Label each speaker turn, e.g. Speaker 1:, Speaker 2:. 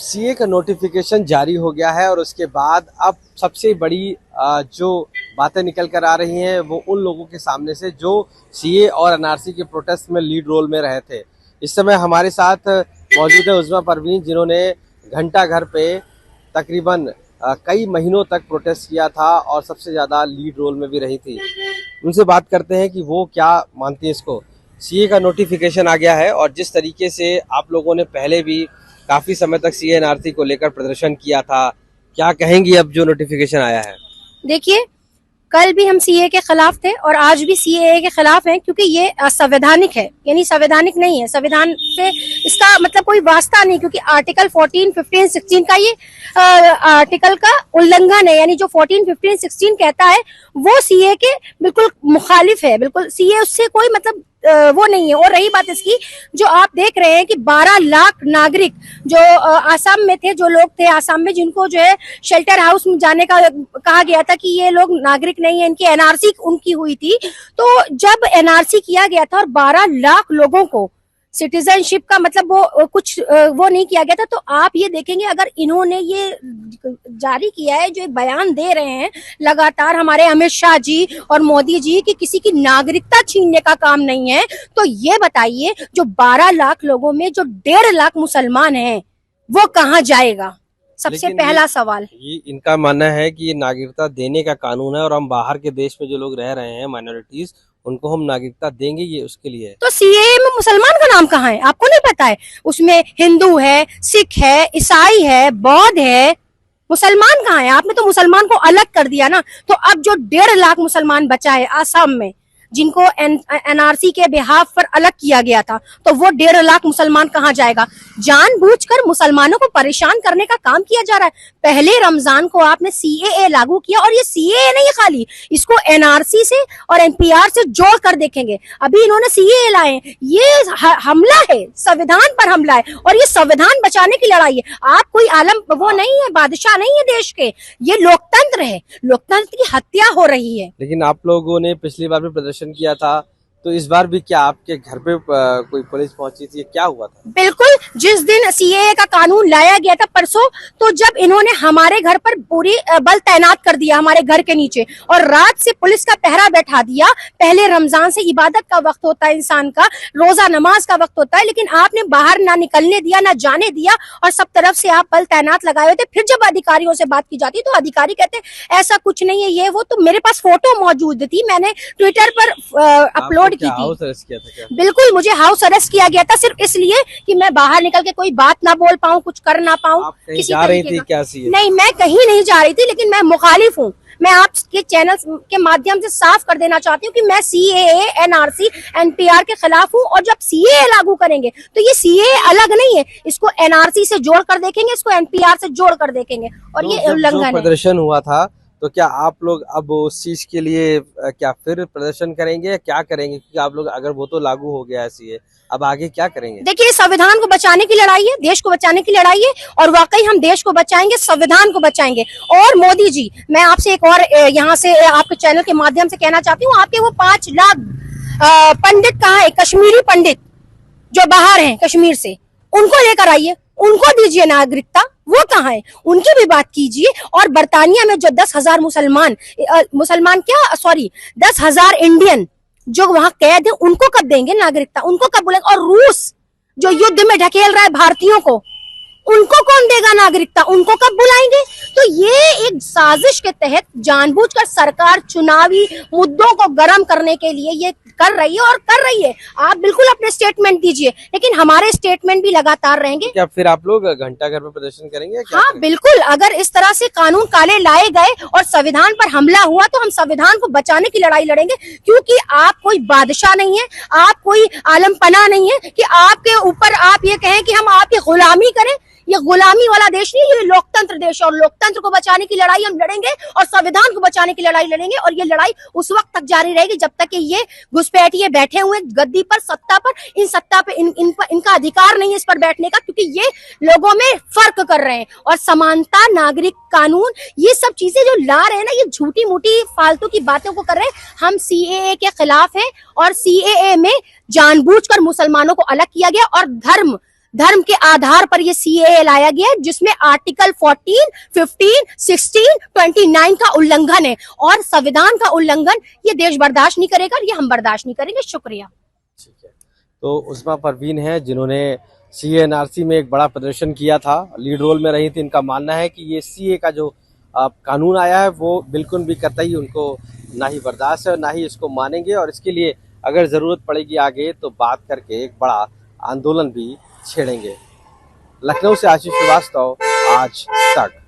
Speaker 1: CA का notification जारी हो गया है और उसके बाद अब सबसे बड़ी जो बातें निकल कर आ रही हैं वो उन लोगों के सामने से जो सीए और एनआरसी के प्रोटेस्ट में लीड रोल में रहे थे। इस समय हमारे साथ मौजूद है उज़्मा परवीन, जिन्होंने घंटा घर पे तकरीबन कई महीनों तक प्रोटेस्ट किया था और सबसे ज़्यादा लीड रोल में भी रही थी। उनसे बात करते हैं कि वो क्या मानती हैं इसको। सीए का नोटिफिकेशन आ गया है और जिस तरीके से आप लोगों ने पहले भी काफी समय तक सीए एनआरसी को लेकर प्रदर्शन किया था, क्या कहेंगी अब जो नोटिफिकेशन आया है?
Speaker 2: देखिए, कल भी हम सीए के खिलाफ थे और आज भी सीए के खिलाफ हैं, क्योंकि ये असंवैधानिक है। यानी संवैधानिक नहीं है, संविधान से इसका मतलब कोई वास्ता नहीं, क्योंकि आर्टिकल 14, 15, 16 का ये आर्टिकल का उल्लंघन है। यानी जो 14, 15, 16 कहता है वो सीए के बिल्कुल मुखालिफ है। बिल्कुल सीए उससे कोई मतलब वो नहीं है। और रही बात इसकी, जो आप देख रहे हैं कि 12 लाख नागरिक जो आसाम में थे, जो लोग थे आसाम में, जिनको जो है शेल्टर हाउस में जाने का कहा गया था कि ये लोग नागरिक नहीं है, इनकी एनआरसी उनकी हुई थी। तो जब एनआरसी किया गया था और 12 लाख लोगों को सिटीजनशिप का मतलब वो कुछ वो नहीं किया गया था, तो आप ये देखेंगे अगर इन्होंने ये जारी किया है, जो एक बयान दे रहे हैं लगातार हमारे अमित शाह जी और मोदी जी कि किसी की नागरिकता छीनने का काम नहीं है, तो ये बताइए जो 12 लाख लोगों में जो 1.5 लाख मुसलमान हैं वो कहाँ जाएगा? सबसे पहला सवाल
Speaker 1: ये इनका मानना है कि ये नागरिकता देने का कानून है और हम बाहर के देश में जो लोग रह रहे हैं माइनॉरिटीज, उनको हम नागरिकता देंगे, ये उसके लिए।
Speaker 2: तो सीएए में मुसलमान का नाम कहाँ है? आपको नहीं पता है? उसमें हिंदू है, सिख है, ईसाई है, बौद्ध है, मुसलमान कहाँ है? आपने तो मुसलमान को अलग कर दिया ना। तो अब जो 1.5 लाख मुसलमान बचा है आसाम में, जिनको एनआरसी के बिहाफ पर अलग किया गया था, तो वो 1.5 लाख मुसलमान कहाँ जाएगा? जानबूझकर मुसलमानों को परेशान करने का काम किया जा रहा है। पहले रमजान को आपने सीएए लागू किया, और ये सीएए नहीं खाली, इसको एनआरसी से और एनपीआर से जोड़ कर देखेंगे। अभी इन्होंने सीएए लाए, ये हमला है, संविधान पर हमला है, और ये संविधान बचाने की लड़ाई है। आप कोई आलम वो नहीं है, बादशाह नहीं है देश के, ये लोकतंत्र है, लोकतंत्र की हत्या हो रही है।
Speaker 1: लेकिन आप लोगों ने पिछली बार भी प्रदर्शन किया था, तो इस बार भी क्या आपके घर पे कोई पुलिस पहुंची थी? क्या हुआ था?
Speaker 2: बिल्कुल, जिस दिन सीएए का कानून लाया गया था परसों, तो जब इन्होंने हमारे घर पर पूरी बल तैनात कर दिया हमारे घर के नीचे, और रात से पुलिस का पहरा बैठा दिया। पहले रमजान से इबादत का वक्त होता है, इंसान का रोजा नमाज का वक्त होता है, लेकिन आपने बाहर ना निकलने दिया, ना जाने दिया, और सब तरफ से आप बल तैनात लगाए हुए थे। फिर जब अधिकारियों से बात की जाती तो अधिकारी कहते ऐसा कुछ नहीं है, ये वो। तो मेरे पास फोटो मौजूद थी, मैंने ट्विटर पर अपलोड की थी।
Speaker 1: हाउस अरेस्ट किया था क्या?
Speaker 2: बिल्कुल, मुझे हाउस अरेस्ट किया गया था, सिर्फ इसलिए कि मैं बाहर निकल के कोई बात ना बोल पाऊं, कुछ कर ना पाऊं।
Speaker 1: आप कहीं जा रही थी क्या?
Speaker 2: नहीं, मैं कहीं नहीं जा रही थी, लेकिन मैं मुखालिफ हूं। मैं आपके चैनल के माध्यम से साफ कर देना चाहती हूँ कि मैं सीएए, एनआरसी, एनपीआर के खिलाफ हूँ। और जब सीएए लागू करेंगे तो ये सीएए अलग नहीं है, इसको एनआरसी से जोड़ कर देखेंगे, इसको एनपीआर से जोड़ कर देखेंगे, और ये उल्लंघन है।
Speaker 1: प्रदर्शन हुआ था, तो क्या आप लोग अब उस चीज के लिए क्या फिर प्रदर्शन करेंगे, क्या करेंगे? क्योंकि आप लोग, अगर वो तो लागू हो गया है सीए, अब आगे क्या करेंगे?
Speaker 2: देखिए, संविधान को बचाने की लड़ाई है, देश को बचाने की लड़ाई है, और वाकई हम देश को बचाएंगे, संविधान को बचाएंगे। और मोदी जी, मैं आपसे एक और यहाँ से आपके चैनल के माध्यम से कहना चाहती हूँ, आपके वो 5 लाख पंडित कहाँ है? कश्मीरी पंडित जो बाहर हैं कश्मीर से, उनको लेकर आइए, उनको दीजिए नागरिकता। वो कहाँ है? उनकी भी बात कीजिए। और बर्तानिया में जो 10,000 मुसलमान क्या, सॉरी, 10,000 इंडियन जो वहां कैद है, उनको कब देंगे नागरिकता? उनको कब बोलेंगे? और रूस जो युद्ध में ढकेल रहा है भारतीयों को, उनको कौन देगा नागरिकता? उनको कब बुलाएंगे? तो ये एक साजिश के तहत जानबूझकर सरकार चुनावी मुद्दों को गर्म करने के लिए ये कर रही है, और कर रही है। आप बिल्कुल अपने स्टेटमेंट दीजिए, लेकिन हमारे स्टेटमेंट भी लगातार रहेंगे।
Speaker 1: क्या फिर आप लोग घंटा घर में प्रदर्शन करेंगे?
Speaker 2: हाँ, बिल्कुल। अगर इस तरह से कानून काले लाए गए और संविधान पर हमला हुआ, तो हम संविधान को बचाने की लड़ाई लड़ेंगे, क्योंकि आप कोई बादशाह नहीं है, आप कोई आलमपना नहीं है कि आपके ऊपर आप ये कहें कि हम आपकी गुलामी करें। ये गुलामी वाला देश नहीं, ये लोकतंत्र देश है, और लोकतंत्र को बचाने की लड़ाई हम लड़ेंगे, और संविधान को बचाने की लड़ाई लड़ेंगे। और ये लड़ाई उस वक्त तक जारी रहेगी जब तक कि ये घुसपैठिए बैठे हुए गद्दी पर, सत्ता पर, इन सत्ता पे इनका अधिकार नहीं है इस पर बैठने का, क्योंकि ये लोगों में फर्क कर रहे हैं। और समानता, नागरिक कानून, ये सब चीजें जो ला रहे हैं ना, ये झूठी मूठी फालतू की बातों को कर रहे हैं। हम सीएए के खिलाफ हैं, और सीएए में जानबूझकर मुसलमानों को अलग किया गया, और धर्म के आधार पर ये सीएए लाया गया है, जिसमें आर्टिकल 14, 15, 16, 29 का उल्लंघन है और संविधान का उल्लंघन ये देश बर्दाश्त नहीं करेगा और ये हम बर्दाश्त नहीं करेंगे। शुक्रिया।
Speaker 1: ठीक है, तो उस्मा परवीन है जिन्होंने सीए एनआरसी में एक बड़ा प्रदर्शन किया था, लीड रोल में रही थी। इनका मानना है कि ये सीए का जो कानून आया है वो बिल्कुल भी कतई उनको ना ही बर्दाश्त है और ना ही इसको मानेंगे, और इसके लिए अगर ज़रूरत पड़ेगी आगे तो बात करके एक बड़ा आंदोलन भी छेड़ेंगे। लखनऊ से आशीष श्रीवास्तव, आज तक।